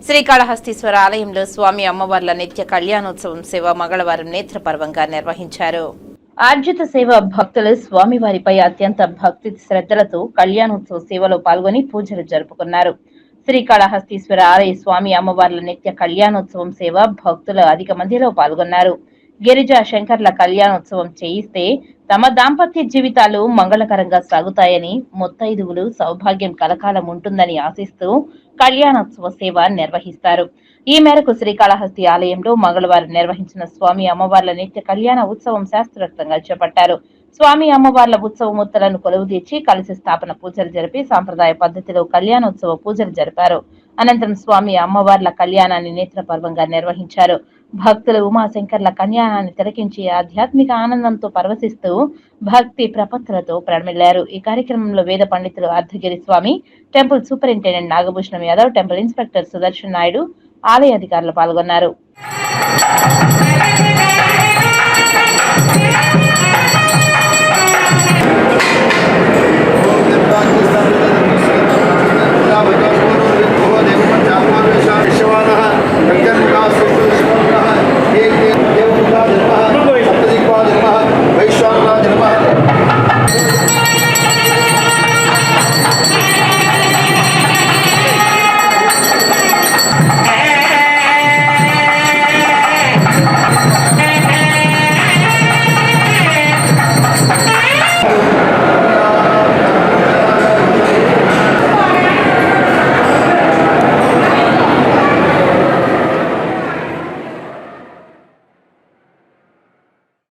శ్రీకాళహస్తీశ్వర ఆలయంలో స్వామి అమ్మవార్ల నిత్య కళ్యాణోత్సవం సేవ మంగళవారం నేత్రపర్వంగా నిర్వహించారు. ఆర్జిత సేవ భక్తులు స్వామివారిపై అత్యంత భక్తి శ్రద్ధలతో కళ్యాణోత్సవ సేవలో పాల్గొని పూజలు జరుపుకున్నారు. శ్రీకాళహస్తీశ్వర ఆలయ స్వామి అమ్మవార్ల నిత్య కళ్యాణోత్సవం సేవ భక్తులు అధిక మందిలో పాల్గొన్నారు. గిరిజా శంకర్ల కళ్యాణోత్సవం చేయిస్తే తమ దాంపత్య జీవితాలు మంగళకరంగా సాగుతాయని, ముత్తైదువులు సౌభాగ్యం కలకాలం ఉంటుందని ఆశిస్తూ కళ్యాణోత్సవ సేవ నిర్వహిస్తారు. ఈ మేరకు శ్రీకాళహస్తి ఆలయంలో మంగళవారం నిర్వహించిన స్వామి అమ్మవార్ల నిత్య కళ్యాణ ఉత్సవం శాస్త్రోక్తంగా చేపట్టారు. స్వామి అమ్మవార్ల ఉత్సవమూర్తులను కొలువుదీర్చి కలశ స్థాపన పూజలు జరిపి సాంప్రదాయ పద్ధతిలో కళ్యాణోత్సవ పూజలు జరిపారు. అనంతరం స్వామి అమ్మవార్ల కళ్యాణాన్ని నేత్రపర్వంగా నిర్వహించారు. భక్తులు ఉమాశంకర్ల కళ్యాణాన్ని తిలకించి ఆధ్యాత్మిక ఆనందంతో పరవశిస్తూ భక్తి ప్రపత్తులతో ప్రణమిల్లారు. ఈ కార్యక్రమంలో వేద పండితులు Ardhagiri Swami, temple superintendent Nagabhushanam Yadav, temple inspector Sudarshan Naidu, ఆలయ అధికారులు పాల్గొన్నారు.